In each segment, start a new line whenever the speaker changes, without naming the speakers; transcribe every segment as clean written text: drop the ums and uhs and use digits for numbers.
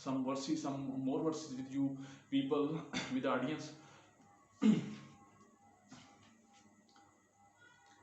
some verses, some more verses with you people, with the audience.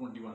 21।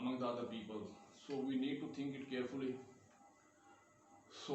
among the other people, so we need to think it carefully. So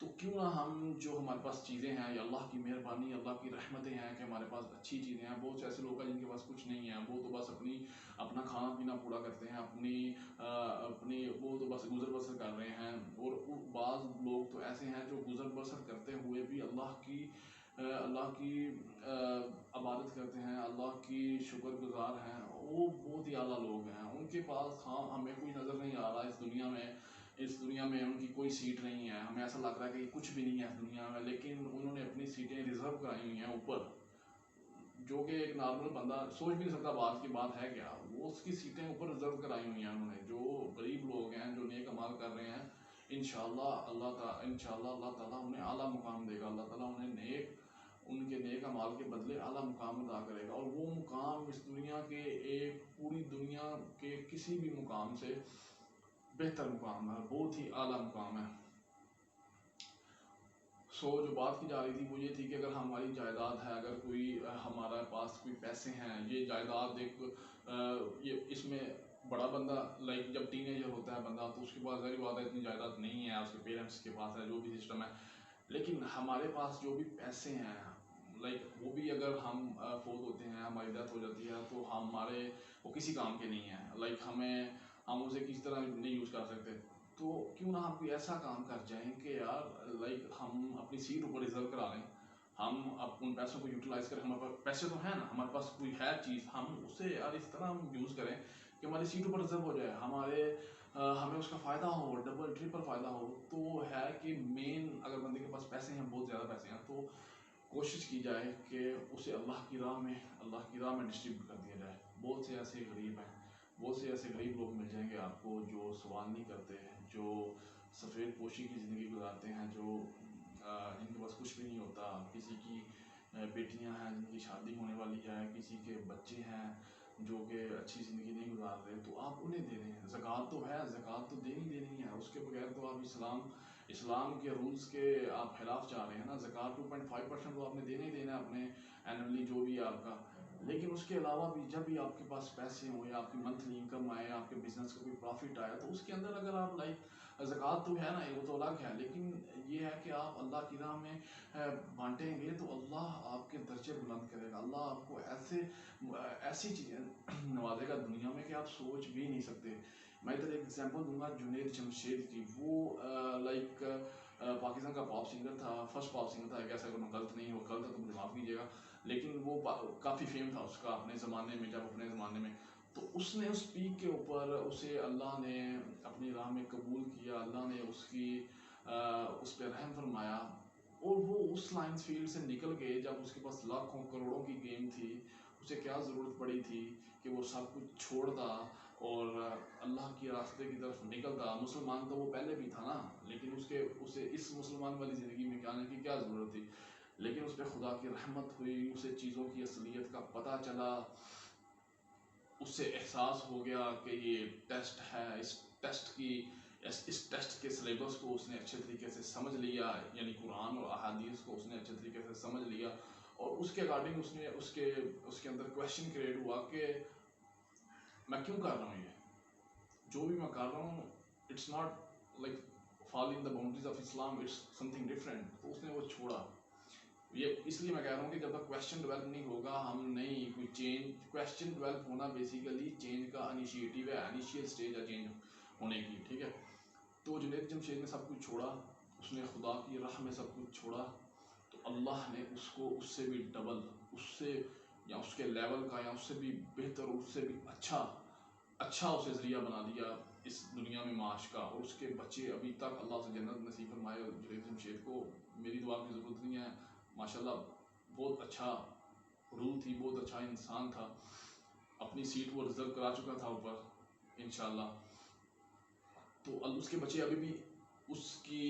تو کیوں نہ ہم جو ہمارے پاس چیزیں ہیں یا اللہ کی مہربانی اللہ کی رحمتیں ہیں کہ ہمارے پاس اچھی چیزیں ہیں. بہت سے ایسے لوگ ہیں جن کے پاس کچھ نہیں ہے, وہ تو بس اپنا کھانا پینا پورا کرتے ہیں, اپنی وہ تو بس گزر بسر کر رہے ہیں. اور بعض لوگ تو ایسے ہیں جو گزر بسر کرتے ہوئے بھی اللہ کی عبادت کرتے ہیں, اللہ کی شکر گزار ہیں. وہ بہت ہی اعلیٰ لوگ ہیں. ان کے پاس ہمیں کوئی نظر نہیں آ رہا اس دنیا میں ان کی کوئی سیٹ نہیں ہے. ہمیں ایسا لگ رہا ہے کہ کچھ بھی نہیں ہے اس دنیا میں, لیکن انہوں نے اپنی سیٹیں ریزرو کرائی ہوئی ہیں اوپر, جو کہ ایک نارمل بندہ سوچ بھی نہیں سکتا بات کی بات ہے کیا. وہ اس کی سیٹیں اوپر ریزرو کرائی ہوئی ہیں انہوں نے. جو غریب لوگ ہیں جو نیک اعمال کر رہے ہیں, انشاءاللہ اللہ تعالیٰ انہیں اعلیٰ مقام دے گا. اللہ تعالیٰ انہیں ان کے نیک اعمال کے بدلے اعلیٰ مقام عطا کرے گا. اور وہ مقام اس دنیا کے پوری دنیا کے کسی بھی مقام سے بہتر مقام ہے, بہت ہی اعلیٰ مقام ہے. جو بات کی جا رہی تھی وہ یہ تھی کہ اگر ہماری جائیداد ہے, اگر ہمارے پاس کوئی پیسے ہیں, یہ جائیداد اس میں بڑا بندہ جب ٹین ایجر ہوتا ہے بندہ, تو اس کے پاس ظاہر بات ہے اتنی جائیداد نہیں ہے, اس کے پیرنٹس کے پاس ہے, جو بھی سسٹم ہے. لیکن ہمارے پاس جو بھی پیسے ہیں وہ بھی اگر ہم فوت ہوتے ہیں, ہماری ڈیتھ ہو جاتی ہے, تو وہ کسی کام کے نہیں ہیں. ہم اسے کسی طرح نہیں یوز کر سکتے. تو کیوں نہ ہم کوئی ایسا کام کر جائیں کہ یار ہم اپنی سیٹ اوپر ریزرو کرا لیں, ہم ان پیسوں کو یوٹیلائز کریں. ہمارے پاس پیسے تو ہیں نا, ہمارے پاس کوئی ہے چیز, ہم اسے یار اس طرح ہم یوز کریں کہ ہماری سیٹ اوپر ریزرو ہو جائے, ہمیں اس کا فائدہ ہو, ڈبل ٹرپل فائدہ ہو. تو وہ ہے کہ اگر بندے کے پاس پیسے ہیں, بہت زیادہ پیسے ہیں, تو کوشش کی جائے کہ اسے اللہ کی راہ میں ڈسٹریبیوٹ کر دیا جائے. بہت سے ایسے غریب لوگ مل جائیں گے آپ کو جو سوال نہیں کرتے, جو سفید پوشی کی زندگی گزارتے ہیں, جن کے پاس کچھ بھی نہیں ہوتا. کسی کی بیٹیاں ہیں جن کی شادی ہونے والی ہے, کسی کے بچے ہیں جو کہ اچھی زندگی نہیں گزار رہے, تو آپ انہیں دے دیں. زکوٰۃ تو ہے, زکوٰۃ تو دینی ہے, اس کے بغیر تو آپ اسلام کے رولز کے آپ خلاف جا رہے ہیں نا. زکوٰۃ 2.5% تو آپ نے دینا ہی دینا ہے اپنے اینولی جو بھی آپ کا. لیکن اس کے علاوہ بھی جب بھی آپ کے پاس پیسے ہوں یا آپ کی منتھلی انکم آئے, آپ کے بزنس کا کوئی پروفٹ آیا, تو اس کے اندر اگر آپ زکوٰۃ تو ہے نا, وہ تو الگ ہے, لیکن یہ ہے کہ آپ اللہ کی راہ میں بانٹیں گے تو اللہ آپ کے درجے بلند کرے گا. اللہ آپ کو ایسی چیزیں نوازے گا دنیا میں کہ آپ سوچ بھی نہیں سکتے. میں ادھر ایک ایگزامپل دوں گا جنید جمشید کی. وہ پاکستان کا پاپ سنگر تھا, فرسٹ پاپ سنگر تھا, ایسا اگر میں غلط نہیں ہو, غلط ہے تو مجھے معاف کیجیے گا. لیکن وہ کافی فیم تھا اس کا اپنے زمانے میں. تو اس نے اس پیک کے اوپر اسے اللہ نے اپنی راہ میں قبول کیا, اللہ نے اس پہ رحم فرمایا, اور وہ اس لائنس فیلڈ سے نکل گئے جب اس کے پاس لاکھوں کروڑوں کی گیم تھی. اسے کیا ضرورت پڑی تھی کہ وہ سب کچھ چھوڑتا اور اللہ کے راستے کی طرف نکلتا. مسلمان تو وہ پہلے بھی تھا نا, لیکن اسے اس مسلمان والی زندگی میں آنے کی کیا ضرورت تھی. لیکن اس پہ خدا کی رحمت ہوئی, اسے چیزوں کی اصلیت کا پتہ چلا, اس سے احساس ہو گیا کہ یہ ٹیسٹ ہے, اس ٹیسٹ کے سلیبس کو اس نے اچھے طریقے سے سمجھ لیا, یعنی قرآن اور احادیث کو اس نے اچھے طریقے سے سمجھ لیا. اور اس کے اکارڈنگ اس کے اندر کویشچن کریٹ ہوا کہ میں کیوں کر رہا ہوں, یہ جو بھی میں کر رہا ہوں it's not fall in the boundaries of Islam, it's something different. تو اس نے وہ چھوڑا. یہ اس لیے میں کہہ رہا ہوں کہ جب تک کویشچن ڈیولپ نہیں ہوگا, ہم نہیں کوئی چینج. کویشچن ڈیولپ ہونا بیسیکلی چینج کا انیشیٹو ہے, انیشیل اسٹیج ہے چینج ہونے کی, ٹھیک ہے. تو جنید جمشید نے سب کچھ چھوڑا, اس نے خدا کی راہ میں سب کچھ چھوڑا, تو اللہ نے اس کو اس سے بھی ڈبل, یا اس کے لیول کا, یا اس سے بھی بہتر, اس سے بھی اچھا اسے ذریعہ بنا دیا اس دنیا میں معاش کا. اور اس کے بچے ابھی تک اللہ سے جنت نصیب فرمائے. جنید جمشید کو میری دعا کی ضرورت نہیں ہے, ماشاءاللہ بہت اچھا روح تھی, بہت اچھا انسان تھا, اپنی سیٹ وہ ریزرو کرا چکا تھا اوپر انشاءاللہ. تو اس کے بچے ابھی بھی اس کی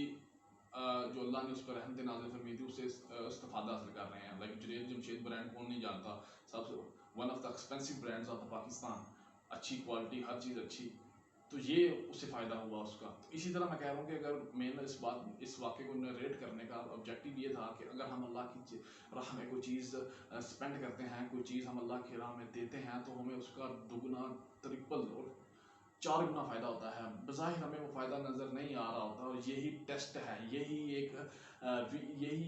جو اللہ نے اس پر رحمت نازل فرمائی تھی اس سے استفادہ حاصل کر رہے ہیں. جنید جمشید برانڈ کون نہیں جانتا, سب سے one of the expensive brands of the Pakistan, اچھی کوالٹی, ہر چیز اچھی. تو یہ اس سے فائدہ ہوا اس کا. تو اسی طرح میں کہہ رہا ہوں کہ اگر میں نے اس واقعے کو نریٹ کرنے کا آبجیکٹیو یہ تھا کہ اگر ہم اللہ کی راہ میں کوئی چیز اسپینڈ کرتے ہیں, کوئی چیز ہم اللہ کی راہ میں دیتے ہیں, تو ہمیں اس کا دگنا, ٹرپل اور 4 گنا فائدہ ہوتا ہے. بظاہر ہمیں وہ فائدہ نظر نہیں آ رہا ہوتا, اور یہی ٹیسٹ ہے, یہی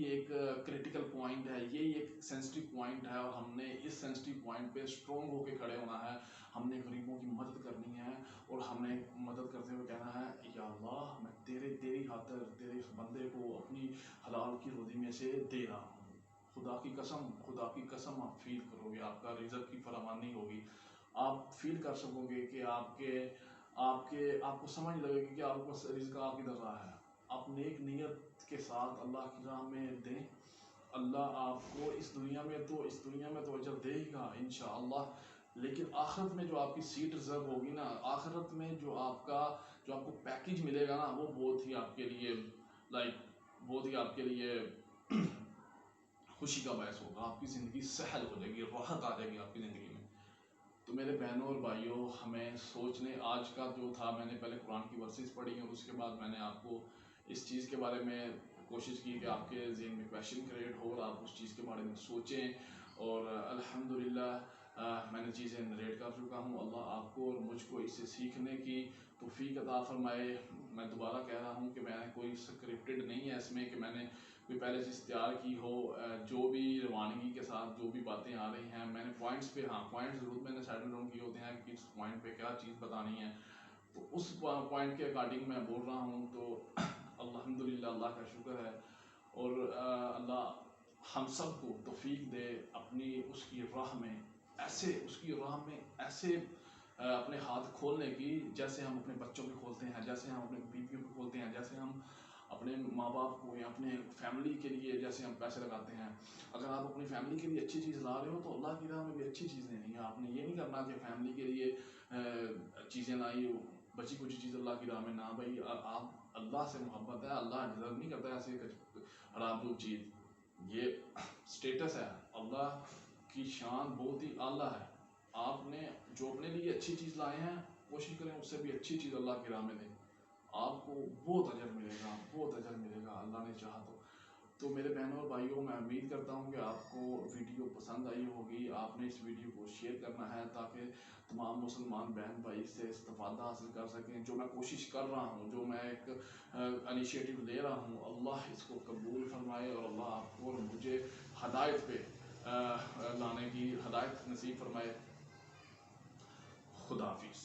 ایک کریٹیکل پوائنٹ ہے, یہی ایک سینسٹیو پوائنٹ ہے, اور ہم نے اس سینسٹیو پوائنٹ پہ اسٹرانگ ہو کے کھڑے ہونا ہے. ہم نے غریبوں کی مدد کرنی ہے, اور ہم نے مدد کرتے ہوئے کہنا ہے یا اللہ میں تیری خاطر تیرے اس بندے کو اپنی حلال کی روزی میں سے دے رہا ہوں. خدا کی قسم آپ فیل کرو گے, آپ کا رزق کی فراوانی ہوگی, آپ فیل کر سکو گے کہ آپ کو سمجھ لگے گی کہ آپ کو رزق آپ کی طرح ہے. آپ نیک نیت کے ساتھ اللہ کی راہ میں دیں, اللہ آپ کو اس دنیا میں تو اجر دے ہی گا انشاءاللہ. لیکن آخرت میں جو آپ کی سیٹ ریزرو ہوگی نا, آخرت میں جو آپ کو پیکیج ملے گا نا, وہ بہت ہی آپ کے لیے خوشی کا باعث ہوگا. آپ کی زندگی سہل ہو جائے گی, راحت آ جائے گی آپ کی زندگی میں. تو میرے بہنوں اور بھائیوں, ہمیں سوچنے, آج کا جو تھا, میں نے پہلے قرآن کی ورسز پڑھی, اور اس کے بعد میں نے آپ کو اس چیز کے بارے میں کوشش کی کہ آپ کے ذہن میں کویشچن کریٹ ہو اور آپ اس چیز کے بارے میں سوچیں. اور الحمدللہ میں نے چیزیں نریٹ کر چکا ہوں. اللہ آپ کو اور مجھ کو اس سے سیکھنے کی توفیق عطا فرمائے. میں دوبارہ کہہ رہا ہوں کہ میں نے کوئی اسکرپٹڈ نہیں ہے اس میں کہ میں نے کوئی پہلے چیز تیار کی ہو. جو بھی روانگی کے ساتھ جو بھی باتیں آ رہی ہیں, میں نے پوائنٹس ضرور میں نے سیٹل ڈاؤن کیے ہوتے ہیں کہ کس پوائنٹ پہ کیا چیز بتانی ہے, تو اس پوائنٹ کے اکارڈنگ میں بول رہا ہوں. تو الحمدللہ اللہ کا شکر ہے, اور اللہ ہم سب کو توفیق دے اپنی اس کی راہ میں ایسے اپنے ہاتھ کھولنے کی, جیسے ہم اپنے بچوں پہ کھولتے ہیں, جیسے ہم اپنے بیویوں پہ کھولتے ہیں, جیسے ہم اپنے ماں باپ کو یا اپنے فیملی کے لیے جیسے ہم پیسے لگاتے ہیں. اگر آپ اپنی فیملی کے لیے اچھی چیز لا رہے ہو تو اللہ کی راہ میں بھی اچھی چیز لینی ہے. آپ نے یہ نہیں کرنا کہ فیملی کے لیے چیزیں لائی ہو, بچی کچھ چیز اللہ کی راہ میں نہ. بھائی آپ اللہ سے محبت ہے, اللہ ڈیزرو نہیں کرتا ایسے حرام دو چیز. یہ سٹیٹس ہے, اللہ کی شان بہت ہی اعلیٰ ہے. آپ نے جو اپنے لیے اچھی چیز لائے ہیں, کوشش کریں اس سے بھی اچھی چیز اللہ کی راہ میں دیں. آپ کو بہت اجر ملے گا اللہ نے چاہا تو میرے بہنوں اور بھائیوں, میں امید کرتا ہوں کہ آپ کو ویڈیو پسند آئی ہوگی. آپ نے اس ویڈیو کو شیئر کرنا ہے تاکہ تمام مسلمان بہن بھائی اس سے استفادہ حاصل کر سکیں. جو میں کوشش کر رہا ہوں, جو میں ایک انیشیٹو لے رہا ہوں, اللہ اس کو قبول فرمائے, اور اللہ آپ کو اور مجھے ہدایت پہ لانے کی ہدایت نصیب فرمائے. خدا حافظ.